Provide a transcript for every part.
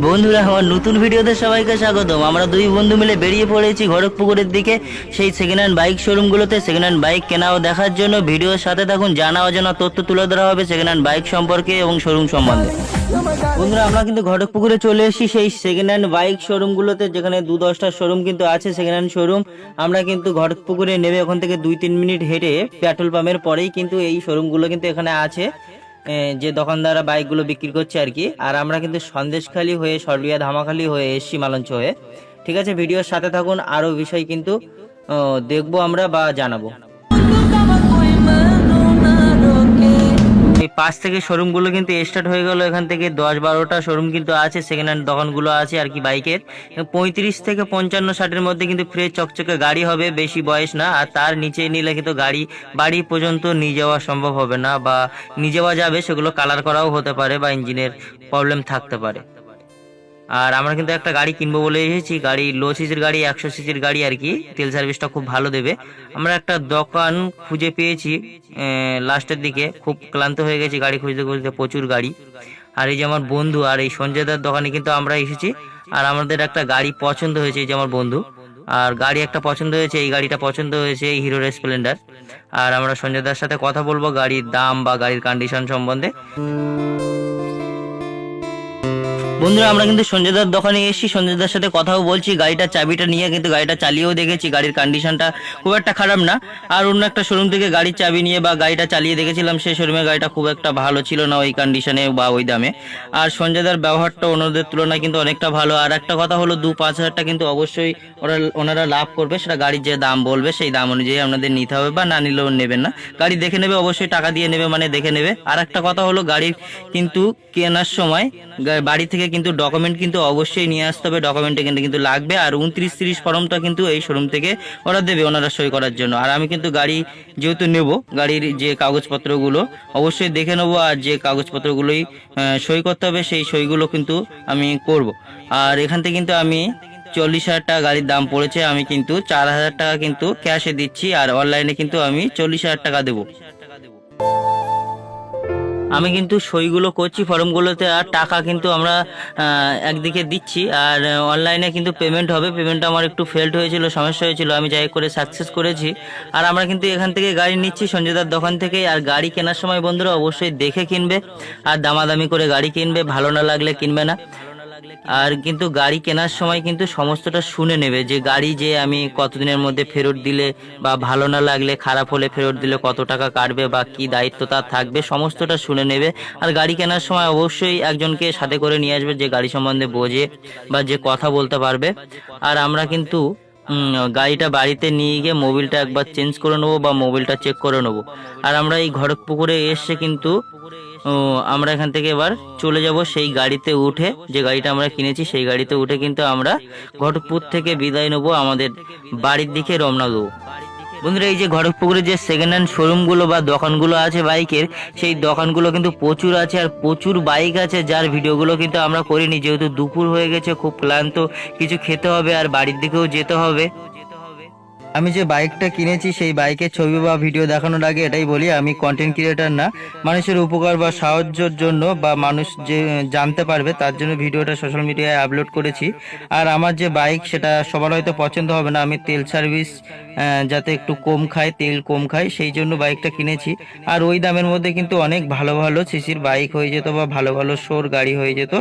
বন্ধুরা, আমার নতুন ভিডিওতে সবাইকে স্বাগতম। আমরা দুই বন্ধু মিলে বেরিয়ে পড়েছি খড়গপুকুরের দিকে, সেই সেকেন্ড হ্যান্ড বাইক শোরুমগুলোতে সেকেন্ড হ্যান্ড বাইক কেনা ও দেখার জন্য। ভিডিওর সাথে থাকুন, জানা অজানা তথ্য তুলে ধরা হবে সেকেন্ড হ্যান্ড বাইক সম্পর্কে এবং শোরুম সম্বন্ধে। বন্ধুরা, আমরা কিন্তু খড়গপুকুরে চলে এসেছি সেই সেকেন্ড হ্যান্ড বাইক শোরুমগুলোতে, যেখানে 2-10টা শোরুম কিন্তু আছে সেকেন্ড হ্যান্ড শোরুম। আমরা কিন্তু খড়গপুকুরে নেমে ওখান থেকে 2-3 মিনিট হেঁটে পেট্রোল পাম্পের পরেই কিন্তু এই শোরুমগুলো কিন্তু এখানে আছে, যে দোকানদাররা বাইকগুলো বিক্রি করছে আর কি। আর আমরা কিন্তু সন্দেশখালি হয়ে সরলিয়া ধামাখালি হয়ে এসছি মালঞ্চ হয়ে। ঠিক আছে, ভিডিওর সাথে থাকুন, আরও বিষয় কিন্তু দেখবো আমরা বা জানাবো। এই পাশ থেকে শোরুমগুলো কিন্তু স্টার্ট হয়ে গেল। এখান থেকে 10-12টা শোরুম কিন্তু আছে, সেকেন্ড হ্যান্ড দোকানগুলো আছে আর কি বাইকের। 35 থেকে 55-60-এর মধ্যে কিন্তু ফ্রেশ চকচকে গাড়ি হবে, বেশি বয়স না। আর তার নিচে নিলে কিন্তু গাড়ি বাড়ি পর্যন্ত নিয়ে যাওয়া সম্ভব হবে না, বা নিয়ে যাওয়া যাবে, সেগুলো কালার করাও হতে পারে বা ইঞ্জিনের প্রবলেম থাকতে পারে। আর আমরা কিন্তু একটা গাড়ি কিনবো বলে এসেছি, গাড়ি লো সিসির গাড়ি, 100 সিসির গাড়ি আর কি। তেল সার্ভিসটা খুব ভালো দেবে। আমরা একটা দোকান খুঁজে পেয়েছি লাস্টের দিকে, খুব ক্লান্ত হয়ে গেছি গাড়ি খুঁজতে খুঁজতে, প্রচুর গাড়ি। আর এই যে আমার বন্ধু আর এই সঞ্জয়দার দোকানে কিন্তু আমরা এসেছি। আর আমাদের একটা গাড়ি পছন্দ হয়েছে, এই যে আমার বন্ধু, আর গাড়ি একটা পছন্দ হয়েছে, এই গাড়িটা পছন্দ হয়েছে, এই হিরোর স্প্লেন্ডার। আর আমরা সঞ্জয়দার সাথে কথা বলবো গাড়ির দাম বা গাড়ির কন্ডিশন সম্বন্ধে। বন্ধুরা, আমরা কিন্তু সঞ্জয়দার দোকানে এসেছি, সঞ্জয়দার সাথে কথাও বলছি, গাড়িটার চাবিটা নিয়ে কিন্তু গাড়িটা চালিয়েও দেখেছি, গাড়ির কন্ডিশনটা খুব একটা খারাপ না। আর অন্য একটা শোরুম থেকে গাড়ির চাবি নিয়ে বা গাড়িটা চালিয়ে দেখেছিলাম, সেই শোরুমে গাড়িটা খুব একটা ভালো ছিল না ওই কন্ডিশনে বা ওই দামে। আর সঞ্জয়দার ব্যবহারটা অন্যদের তুলনায় কিন্তু অনেকটা ভালো। আর একটা কথা হলো, 2-5 হাজারটা কিন্তু অবশ্যই ওনারা লাভ করবে, সেটা গাড়ির যে দাম বলবে সেই দাম অনুযায়ী আপনাদের নিতে হবে, বা না নিলেও নেবেন না। গাড়ি দেখে নেবে, অবশ্যই টাকা দিয়ে নেবে, মানে দেখে নেবে। আর একটা কথা হলো, গাড়ির কিন্তু কেনার সময় বাড়ি থেকে কিন্তু ডকুমেন্ট কিন্তু অবশ্যই নিয়ে আসতে হবে, ডকুমেন্ট এখানে কিন্তু লাগবে। আর 29-30 ফর্মটা কিন্তু এই শোরুম থেকে ওরা দেবে ওনারা সই করার জন্য। আর আমি কিন্তু গাড়ি যেহেতু নেব, গাড়ির যে কাগজপত্রগুলো অবশ্যই দেখে নেবো, আর যে কাগজপত্রগুলোই সই করতে হবে সেই সইগুলো কিন্তু আমি করব। আর এখান থেকে কিন্তু আমি 40,000 টাকা গাড়ির দাম পড়েছে, আমি কিন্তু 4,000 টাকা কিন্তু ক্যাশে দিচ্ছি, আর অনলাইনে কিন্তু আমি 40,000 টাকা দেবো। আমি কিন্তু সইগুলো করছি ফর্মগুলোতে, আর টাকা কিন্তু আমরা একদিকে দিচ্ছি, আর অনলাইনে কিন্তু পেমেন্ট হবে। পেমেন্টটা আমার একটু ফেল্ড হয়েছিল, সমস্যা হয়েছিল, আমি যাই করে সাকসেস করেছি। আর আমরা কিন্তু এখান থেকে গাড়ি নিচ্ছি সঞ্জয়দার দোকান থেকে। আর গাড়ি কেনার সময় বন্ধুরা অবশ্যই দেখে কিনবে, আর দামাদামি করে গাড়ি কিনবে, ভালো না লাগলে কিনবে না। আর কিন্তু গাড়ি কেনার সময় কিন্তু সমস্তটা শুনে নেবে, যে গাড়ি যে আমি কতদিনের মধ্যে ফেরত দিলে, বা ভালো না লাগলে খারাপ হলে ফেরত দিলে কত টাকা কাটবে বা কি দায়িত্ব তার থাকবে, সমস্তটা শুনে নেবে। আর গাড়ি কেনার সময় অবশ্যই একজনকে সাথে করে নিয়ে আসবে, যে গাড়ি সম্বন্ধে বোঝে বা যে কথা বলতে পারবে। আর আমরা কিন্তু গাড়িটা বাড়িতে নিয়ে গিয়ে মোবিলটা একবার চেঞ্জ করে নেবো বা মোবিলটা চেক করে নেবো। আর আমরা এই খড়গপুকুরে এসে কিন্তু আমরা এখান থেকে এবার চলে যাব সেই গাড়িতে উঠে, যে গাড়িটা আমরা কিনেছি সেই গাড়িতে উঠে কিন্তু আমরা খড়গপুর থেকে বিদায় নেবো, আমাদের বাড়ির দিকে রওনা দেবো। বন্ধুরা, এই যে খড়গপুরে যে সেকেন্ড হ্যান্ড শোরুমগুলো বা দোকানগুলো আছে বাইকের, সেই দোকানগুলো কিন্তু প্রচুর আছে, আর প্রচুর বাইক আছে, যার ভিডিওগুলো কিন্তু আমরা করিনি, যেহেতু দুপুর হয়ে গেছে, খুব ক্লান্ত, কিছু খেতে হবে আর বাড়ির দিকেও যেতে হবে। আমি যে বাইকটা কিনেছি সেই বাইকের ছবি বা ভিডিও দেখানোর আগে এটাই বলি, আমি কন্টেন্ট ক্রিয়েটার না, মানুষের উপকার বা সাহায্যের জন্য বা মানুষ যে জানতে পারবে তার জন্য ভিডিওটা সোশ্যাল মিডিয়ায় আপলোড করেছি। আর আমার যে বাইক সেটা সবার হয়তো পছন্দ হবে না, আমি তেল সার্ভিস যাতে একটু কম খায়, তেল কম খায়, সেই জন্য বাইকটা কিনেছি। আর ওই দামের মধ্যে কিন্তু অনেক ভালো ভালো সিসির বাইক হয়ে যেত বা ভালো ভালো শোর গাড়ি হয়ে যেত।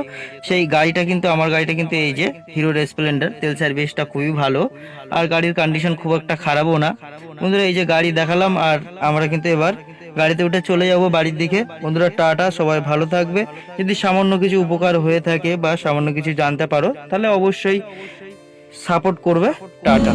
সেই গাড়িটা কিন্তু আমার গাড়িটা কিন্তু এই যে হিরোর স্প্লেন্ডার, তেল সার্ভিসটা খুবই ভালো, আর গাড়ির কন্ডিশন খুব একটা খারাপও না। বন্ধুরা, এই যে গাড়ি দেখালাম, আর আমরা কিন্তু এবার গাড়িতে উঠে চলে যাব বাড়ির দিকে। বন্ধুরা, টাটা, সবাই ভালো থাকবে। যদি সামান্য কিছু উপকার হয়ে থাকে বা সামান্য কিছু জানতে পারো, তাহলে অবশ্যই সাপোর্ট করবে। টাটা।